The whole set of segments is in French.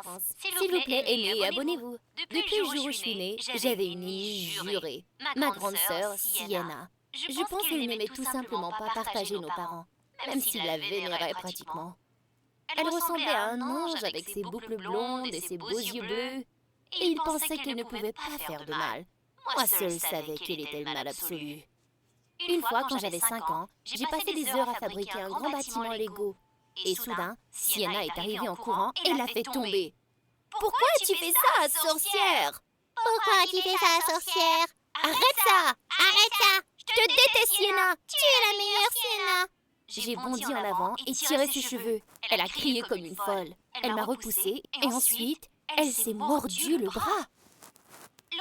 France. S'il vous plaît, aimez et abonnez-vous. Depuis le jour où je suis née, j'avais une ligne jurée. Ma grande sœur, Sienna. Je pense qu'elle n'aimait tout simplement pas partager nos parents, même s'il la vénérait pratiquement. Elle ressemblait à un ange avec ses boucles blondes et ses beaux yeux bleus, et il pensait qu'elle ne pouvait pas faire de mal. Moi seule savais quel était le mal absolu. Une fois, quand j'avais 5 ans, j'ai passé des heures à fabriquer un grand bâtiment Lego. Et soudain, Sienna est arrivée en courant et l'a fait tomber. Pourquoi as-tu fait ça, sorcière? Pourquoi as-tu fait ça, sorcière? Arrête ça! Arrête ça! Je te déteste, Sienna! Tu es la meilleure, Sienna! J'ai bondi en avant et tiré ses cheveux. Elle a crié comme une folle. Elle m'a repoussée et ensuite, elle s'est mordu le bras.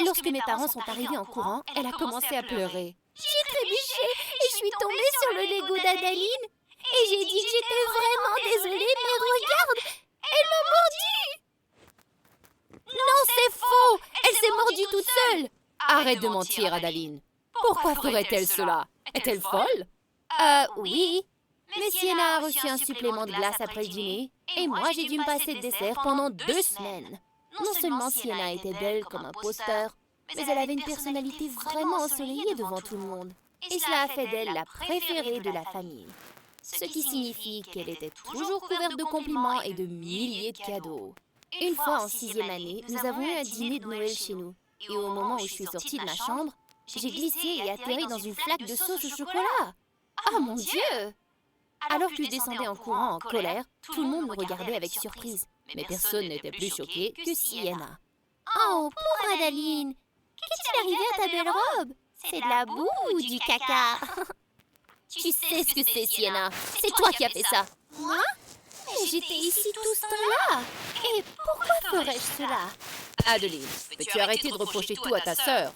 Lorsque mes parents sont arrivés en courant, elle a commencé à pleurer. J'ai trébuché et je suis tombée sur le Lego d'Adaline. Et j'ai dit que j'étais vraiment désolée, mais regarde, elle m'a mordu. Non, c'est faux. Elle s'est mordue toute seule. Arrête de mentir, Adaline. Pourquoi ferait-elle cela? Est-elle folle? Oui. Mais Sienna a reçu un supplément de glace après le dîner, et moi j'ai dû me passer de dessert pendant 2 semaines. Non seulement Sienna était belle comme un poster, mais elle avait une personnalité vraiment ensoleillée devant tout le monde. Et cela a fait d'elle la préférée de la famille. Ce qui signifie qu'elle était toujours couverte de compliments et de milliers de cadeaux. Une fois en 6e année, nous avons eu un dîner de Noël chez nous. Et au moment où je suis sortie de ma chambre, j'ai glissé et atterri dans une flaque de sauce au chocolat. Oh mon Dieu! Alors que je descendais en courant en colère, tout le monde me regardait avec surprise. Mais personne n'était plus choqué que Sienna. Oh, pauvre Adaline! Qu'est-il arrivé à ta belle robe? C'est de la boue ou du caca? Tu sais ce que c'est, Sienna. C'est toi qui as fait ça. Moi? Mais j'étais ici tout ce temps-là. Et pourquoi ferais-je cela? Adeline, peux-tu arrêter de reprocher tout à ta sœur?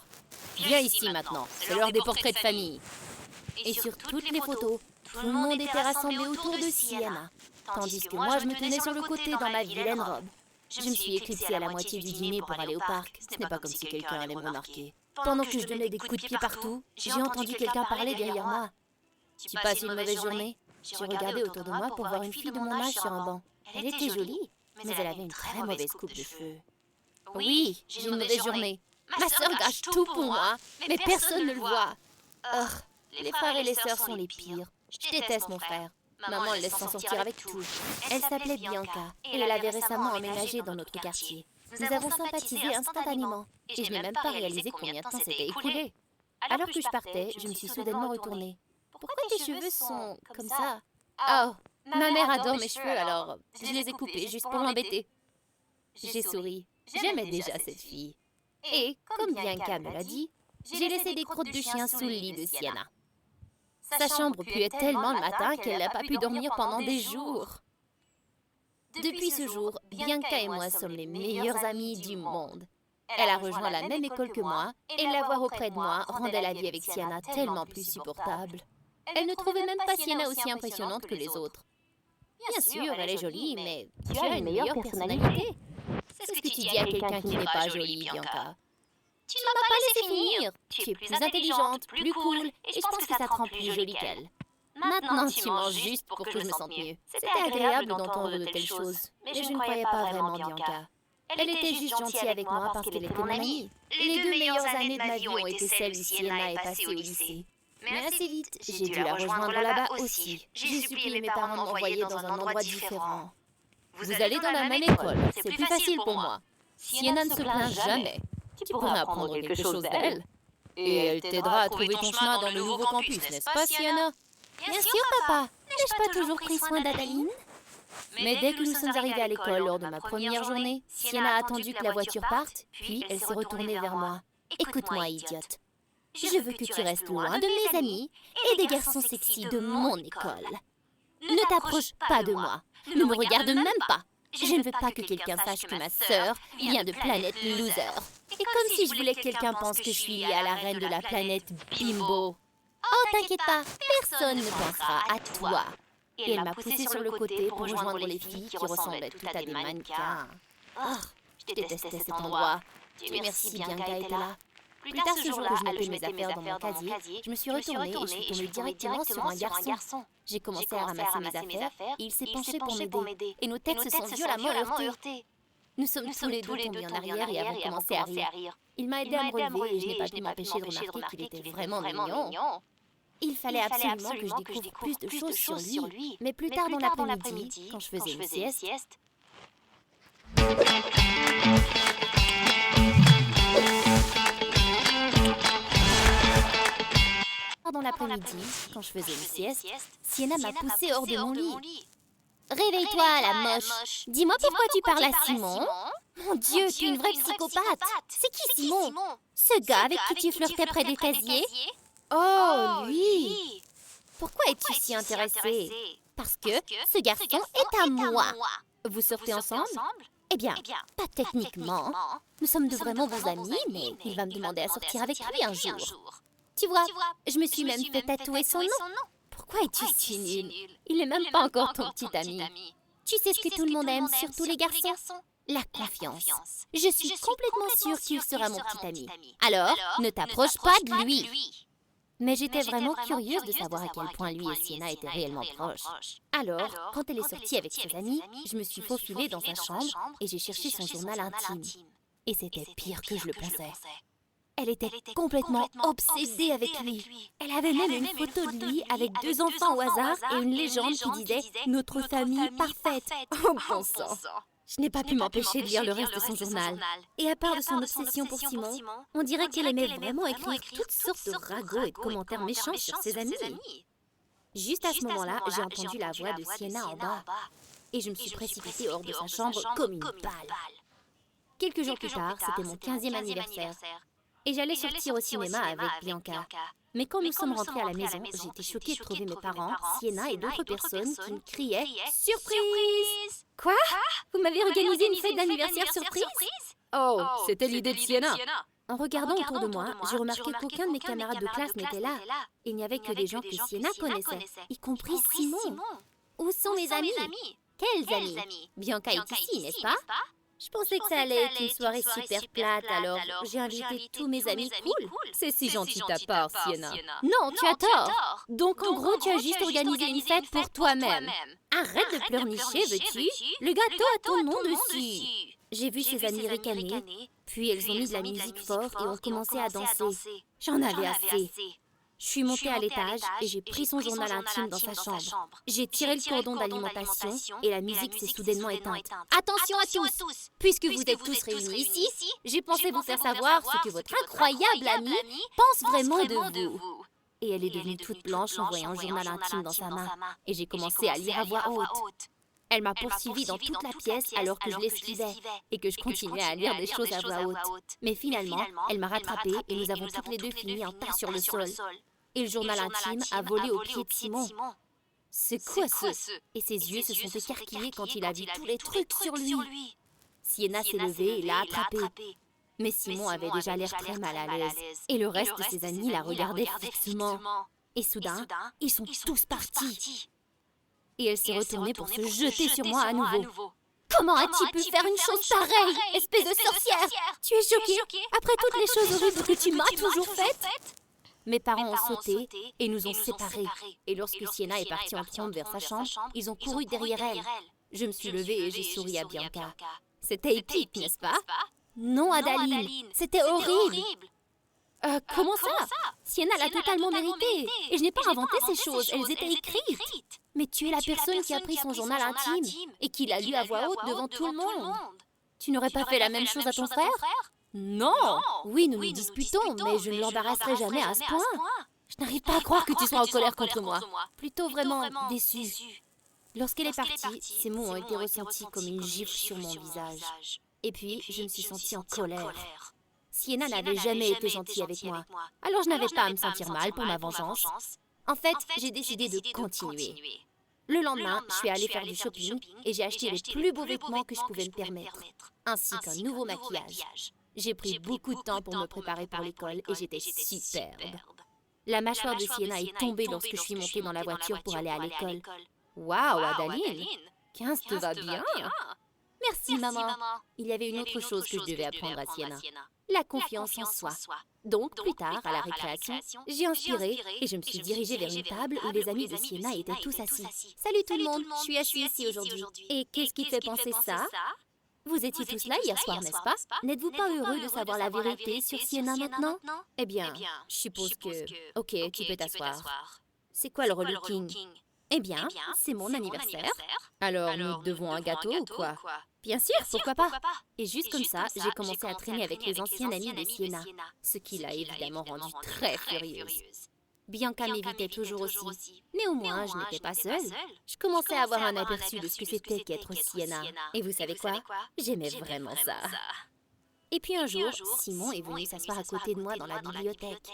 Viens ici maintenant, c'est l'heure des portraits de famille. Et sur toutes les photos, tout le monde était rassemblé autour de Sienna, tandis que moi je me tenais sur le côté dans ma vilaine robe. Je me suis éclipsée à la moitié du dîner pour aller au parc. Ce n'est pas comme si quelqu'un allait me remarquer. Pendant que je donnais des coups de pied partout, j'ai entendu quelqu'un parler derrière moi. Tu passes une mauvaise journée? J'ai regardé autour de moi pour voir une fille de mon âge sur un banc. Elle était jolie, mais elle avait une très mauvaise coupe de cheveux. Oui, j'ai une mauvaise journée. Ma sœur gâche tout pour moi, mais personne ne le voit. Oh, les frères et les sœurs sont les pires. Je déteste mon frère. Maman le laisse s'en sortir avec tout. Elle s'appelait Bianca et elle avait récemment emménagé dans notre quartier. Nous avons sympathisé instantanément et je n'ai même pas réalisé combien de temps s'était écoulé. Alors que je partais, je me suis soudainement retournée. Pourquoi tes cheveux sont comme ça? Oh, ma mère adore mes cheveux alors je les ai coupés juste pour l'embêter. J'ai souri. J'aimais déjà cette fille. Et, comme Bianca me l'a dit, j'ai laissé des crottes de chien sous le lit de Sienna. Sa chambre puait tellement le matin qu'elle n'a pas pu dormir pendant des jours. Depuis ce jour, Bianca et moi sommes les meilleures amies du monde. Elle a rejoint la même école que moi, et la voir auprès de moi rendait la vie avec Sienna tellement plus supportable. Elle ne trouvait même pas Sienna aussi impressionnante que les autres. Bien sûr, elle est jolie, mais tu as une meilleure personnalité. C'est ce que tu dis à quelqu'un qui n'est pas joli, Bianca. Tu ne m'as pas laissé finir. Tu es plus intelligente, plus cool, et je pense que ça te rend plus jolie qu'elle. Maintenant, tu manges juste pour que je me sente mieux. C'était agréable d'entendre de telles choses, mais je ne croyais pas vraiment Bianca. Elle était juste gentille avec moi parce qu'elle était mon amie. Les 2 meilleures années de ma vie ont été celles où Sienna est passée au lycée. Mais assez vite, j'ai dû la rejoindre là-bas aussi. J'ai supplié mes parents de m'envoyer dans un endroit différent. Vous allez dans la même école, c'est plus facile pour moi. Sienna ne se plaint jamais. Tu pourras apprendre quelque chose d'elle. Et elle t'aidera à trouver ton chemin dans le nouveau campus, n'est-ce pas, Sienna? Bien sûr, papa. N'ai-je pas toujours pris soin d'Adaline? Mais dès que nous sommes arrivés à l'école lors de ma première journée, Sienna a attendu que la voiture parte, puis elle s'est retournée vers moi. Écoute-moi, idiote. Je veux que tu restes loin de mes amis et des garçons sexy de mon école. Ne t'approche pas de moi. Ne me regarde même pas. Je ne veux pas que quelqu'un sache que ma sœur vient de planète Loser. Et comme si je voulais que quelqu'un pense que je suis liée à la reine de la planète Bimbo. Oh, t'inquiète pas. Personne ne pensera à toi. Et elle m'a poussée sur le côté pour rejoindre les filles qui ressemblaient toutes à des mannequins. Oh, je détestais cet endroit. Dieu merci, Bianca était là. Plus tard ce jour que je mettais mes affaires dans mon casier, je me suis retournée et je suis tombée directement sur un garçon. J'ai commencé à ramasser mes affaires et il s'est penché pour m'aider. Et nos têtes se sont violemment heurtées. Nous sommes tous les deux tombés en arrière et avons commencé à rire. Il m'a aidé à me relever et je n'ai pas pu m'empêcher de remarquer qu'il était vraiment mignon. Il fallait absolument que je découvre plus de choses sur lui. Mais plus tard dans l'après-midi, quand je faisais une sieste, Sienna m'a poussée hors de mon lit. Réveille-toi, la moche. Dis-moi pourquoi tu parles à Simon. Mon Dieu, tu es une vraie psychopathe. C'est qui Simon? Ce gars avec qui tu flirtais près des casiers? Oh, lui! Pourquoi es-tu si intéressée? Parce que ce garçon est à moi. Vous sortez ensemble? Eh bien, pas techniquement. Nous sommes de vraiment bons amis, mais il va me demander à sortir avec lui un jour. Tu vois, je me suis même fait tatouer son nom. Pourquoi es-tu si nulle? Il n'est même pas encore ton petit ami. Tu sais ce que tout le monde aime, surtout les garçons? La confiance. Je suis complètement sûre qu'il sera mon petit ami. Alors, ne t'approche pas de lui. Mais j'étais vraiment curieuse de savoir à quel point lui et Sienna étaient réellement proches. Alors, quand elle est sortie avec ses amis, je me suis faufilée dans sa chambre et j'ai cherché son journal intime. Et c'était pire que je le pensais. Elle était complètement obsédée avec lui. Elle avait même une photo de lui avec 2 enfants au hasard et une légende qui disait « Notre famille parfaite ». Oh bon sang! Je n'ai pas pu m'empêcher de lire le reste de son journal. Et à part de son obsession pour Simon, on dirait qu'elle aimait vraiment écrire toutes sortes de ragots et de commentaires méchants sur ses amis. Juste à ce moment-là, j'ai entendu la voix de Sienna en bas. Et je me suis précipitée hors de sa chambre comme une balle. Quelques jours plus tard, c'était mon 15e anniversaire. Et j'allais sortir au cinéma avec Bianca. Mais quand nous sommes rentrés à la maison, j'ai été choquée de trouver mes parents, Sienna et d'autres personnes qui me criaient « Surprise !» Quoi? Vous m'avez organisé une fête d'anniversaire surprise? Oh, c'était l'idée de Sienna. En regardant autour de moi, j'ai remarqué qu'aucun de mes camarades de classe n'était là. Il n'y avait que des gens que Sienna connaissait, y compris Simon. Où sont mes amis? Quels amis? Bianca est ici, n'est-ce pas? Je pensais que ça allait être une soirée super plate, alors j'ai invité tous mes amis cool. C'est si gentil de ta part, Sienna. Non, tu as tort. Donc en gros, tu as juste organisé une fête pour toi-même. Arrête de pleurnicher, veux-tu? Le gâteau a ton nom dessus. J'ai vu ses amis ricaner, puis elles ont mis de la musique fort et ont commencé à danser. J'en avais assez. Je suis montée à l'étage et j'ai pris son journal intime dans sa chambre. J'ai tiré le cordon d'alimentation et la musique s'est soudainement éteinte. Attention à tous! Puisque vous êtes tous réunis ici, j'ai pensé vous faire savoir ce que votre incroyable amie pense vraiment de vous. Et elle est devenue toute blanche en voyant le journal intime dans sa main. Et j'ai commencé à lire à voix haute. Elle m'a poursuivie dans toute la pièce alors que je l'esquivais et que je continuais à lire des choses à voix haute. Mais finalement, elle m'a rattrapée et nous avons toutes les deux fini en tas sur le sol. Et le journal intime a volé au pied de Simon. C'est quoi ce? Et ses yeux se sont écarquillés quand il a vu tous les trucs sur lui. Sienna s'est levée et l'a attrapé. Mais Simon avait déjà l'air très mal à l'aise. Et le reste de ses amis la regardaient fixement. Et soudain, ils sont tous partis. Et elle s'est retournée pour se jeter sur moi à nouveau. Comment as-tu pu faire une chose pareille, espèce de sorcière? Tu es choquée après toutes les choses horribles que tu m'as toujours faites? Mes parents ont sauté et nous ont séparés. Et lorsque Sienna est partie en trombe vers sa chambre, ils ont couru derrière elle. Je me suis levée et j'ai souri à Bianca. C'était épique, n'est-ce pas? Non, Adaline, c'était horrible. Comment ça? Sienna l'a totalement mérité. Et je n'ai pas inventé ces choses, elles étaient écrites. Mais tu es la personne qui a pris son journal intime et qui l'a lu à voix haute devant tout le monde. Tu n'aurais pas fait la même chose à ton frère? Non! Oui, nous nous disputons, mais je ne l'embarrasserai jamais à ce point. Je n'arrive pas à croire que tu sois en colère contre moi. Plutôt vraiment déçue. Lorsqu'elle est partie, ces mots ont été ressentis comme une gifle sur mon visage. Et puis, je me suis sentie en colère. Sienna n'avait jamais été gentille avec moi, alors je n'avais pas à me sentir mal pour ma vengeance. En fait, j'ai décidé de continuer. Le lendemain, je suis allée faire du shopping et j'ai acheté les plus beaux vêtements que je pouvais me permettre, ainsi qu'un nouveau maquillage. J'ai pris beaucoup de temps pour me préparer pour l'école et j'étais superbe. La mâchoire de Sienna est tombée lorsque je suis montée dans la voiture pour aller à l'école. Waouh, Adaline, 15 te va bien. Merci, maman. Il y avait une autre chose que je devais apprendre à Sienna. La confiance en soi. Donc, plus tard, à la récréation, j'ai inspiré et je me suis dirigée vers une table où les amis de Sienna étaient tous assis. Salut tout le monde, je suis assise ici aujourd'hui. Et qu'est-ce qui fait penser ça? Vous étiez tous là hier soir, n'est-ce pas? N'êtes-vous pas heureux de savoir la vérité sur Sienna maintenant? Eh bien, je suppose que... Ok, tu peux t'asseoir. C'est quoi le relooking? Eh bien, c'est mon anniversaire. Alors, nous devons un gâteau ou quoi? Bien sûr, pourquoi pas? Et juste comme ça, j'ai commencé à traîner avec les anciens amis de Sienna, ce qui l'a évidemment rendue très furieuse. Bianca m'évitait toujours aussi. Néanmoins, je n'étais pas seule. Je commençais à avoir un aperçu de ce que c'était qu'être Sienna. Et vous savez quoi? J'aimais vraiment ça. Et puis un jour, Simon est venu s'asseoir à côté de moi dans la bibliothèque.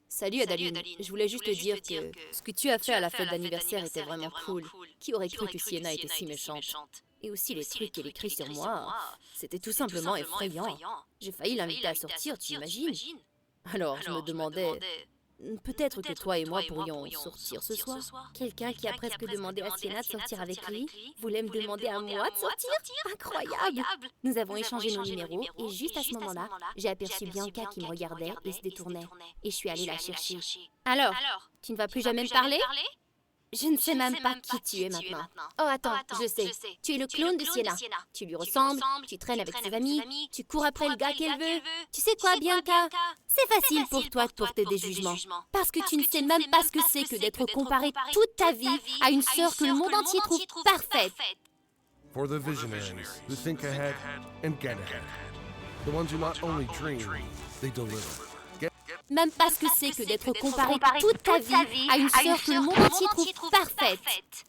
Salut Adaline, je voulais juste te dire que ce que tu as fait à la fête d'anniversaire était vraiment cool. Qui aurait cru que Sienna était si méchante? Et aussi les trucs qu'elle écrit sur moi, c'était tout simplement effrayant. J'ai failli l'inviter à sortir, tu imagines? Alors, je me demandais... Peut-être que toi et moi pourrions sortir ce soir. Quelqu'un qui a presque demandé à Sienna de sortir avec lui voulait me demander à moi de sortir? Incroyable! Nous avons échangé nos numéros et juste à ce moment-là, j'ai aperçu Bianca qui me regardait et se détournait. Et je suis allée la chercher. Alors, tu ne vas plus jamais me parler? Je ne sais même pas qui tu es maintenant. Oh attends, je sais. Tu es le clone de Sienna. Tu lui ressembles, tu traînes avec ses amis, tu cours après le gars qu'elle veut. Tu sais quoi, Bianca? C'est facile pour toi de porter des jugements. Parce que tu ne sais même pas ce que c'est que d'être comparée toute ta vie à une sœur que le monde entier trouve parfaite. For the visionaries who think ahead and get ahead. The ones who not only dream, they deliver. Même pas ce que c'est que d'être comparée toute ta vie à une sœur que le monde entier trouve parfaite.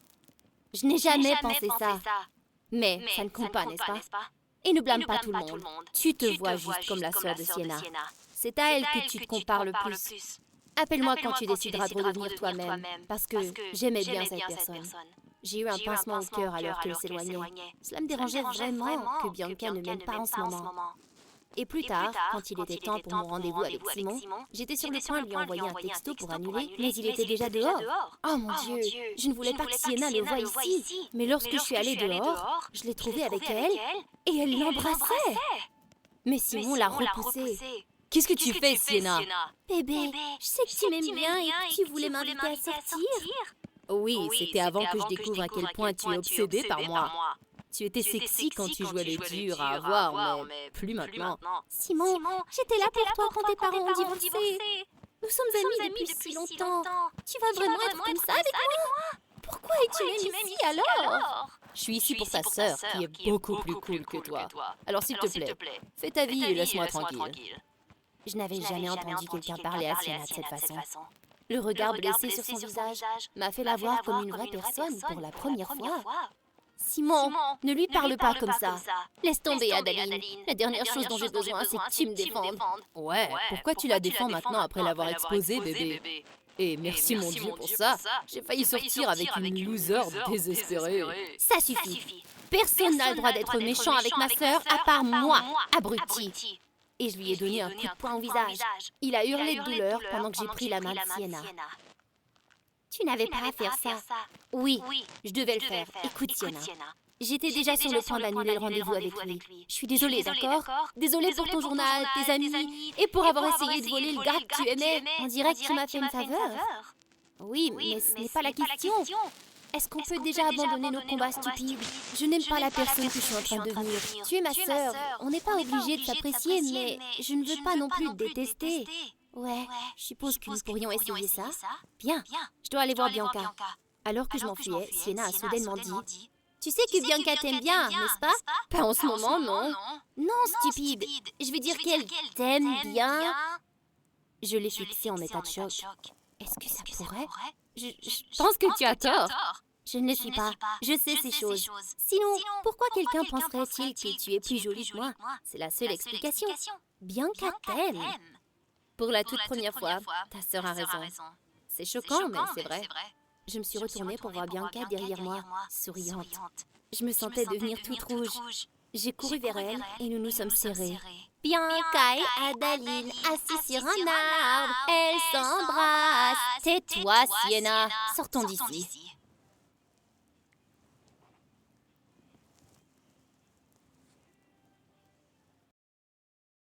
Je n'ai jamais pensé ça. Mais ça ne compte pas, n'est-ce pas? Et ne blâme pas tout le monde. Tu te vois juste comme la sœur de Sienna. C'est à elle que tu te compares le plus. Appelle-moi quand tu décideras de redevenir toi-même, parce que j'aimais bien cette personne. J'ai eu un pincement au cœur alors qu'elle s'éloignait. Cela me dérangeait vraiment que Bianca ne m'aime pas en ce moment. Et plus tard, quand il était temps pour mon rendez-vous avec Simon, j'étais sur le point de lui envoyer un texto pour annuler, mais il était déjà dehors. Oh mon Dieu, je ne voulais pas que Sienna le voie ici. Mais lorsque je suis allée dehors, je l'ai trouvée avec elle et elle l'embrassait. Mais Simon l'a repoussée. Qu'est-ce que tu fais, Sienna? Bébé, je sais que tu m'aimes bien et que tu voulais m'inviter à sortir. Oui, c'était avant que je découvre à quel point tu es obsédée par moi. Tu étais sexy quand tu jouais les durs à avoir, mais plus maintenant. Simon, j'étais là pour toi quand tes parents ont divorcé. Nous sommes amis depuis si longtemps. Tu vas vraiment être comme ça avec moi? Pourquoi es-tu même ici alors? Je suis ici pour ta sœur, qui est beaucoup plus cool que toi. Alors s'il te plaît, fais ta vie et laisse-moi tranquille. Je n'avais jamais entendu quelqu'un parler à Sienna de cette façon. Le regard blessé sur son visage m'a fait la voir comme une vraie personne pour la première fois. Simon, ne lui parle pas comme ça. Laisse tomber, Adaline. La dernière chose dont j'ai besoin, c'est que tu me défendes. Ouais, pourquoi tu la défends maintenant après l'avoir exposée, bébé? Et merci mon Dieu pour ça. J'ai failli sortir avec une loser désespérée. Ça suffit. Personne n'a le droit d'être méchant avec ma sœur à part moi, abruti. Et je lui ai donné un coup de poing au visage. Il a hurlé de douleur pendant que j'ai pris la main de Sienna. Tu n'avais pas à faire ça. Oui, je devais le faire. Écoute, Sienna. J'étais déjà sur le point d'annuler le rendez-vous avec lui. Je suis désolée, d'accord? Désolée pour ton journal, tes amis, et pour avoir essayé de voler le gars que tu aimais. On dirait que tu m'as fait une faveur. Oui, mais ce n'est pas la question. Est-ce qu'on peut déjà abandonner nos combats stupides? Je n'aime pas la personne que je suis en train de devenir. Tu es ma sœur. On n'est pas obligé de s'apprécier, mais je ne veux pas non plus te détester. Ouais, je suppose que nous pourrions essayer ça. Bien, je dois aller voir Bianca. Alors que je m'enfuyais, Sienna a soudainement dit « Tu sais que Bianca t'aime bien, n'est-ce pas ?»« Pas en ce moment, non. »« Non, stupide. Je veux dire qu'elle t'aime bien. » Je l'ai fixée en état de choc. Est-ce que ça pourrait? Je pense que tu as tort. Je ne le suis pas. Je sais ces choses. Sinon, pourquoi quelqu'un penserait-il que tu es plus jolie que moi? C'est la seule explication. Bianca t'aime. Pour la toute première fois, ta sœur a raison. C'est choquant, mais c'est vrai. Je me suis retournée pour voir Bianca derrière moi, souriante. Je me sentais devenir toute rouge. J'ai couru vers elle et nous nous sommes serrés. Bianca et Adaline, assis sur un arbre, elles s'embrassent. Tais-toi, Sienna. Sortons d'ici.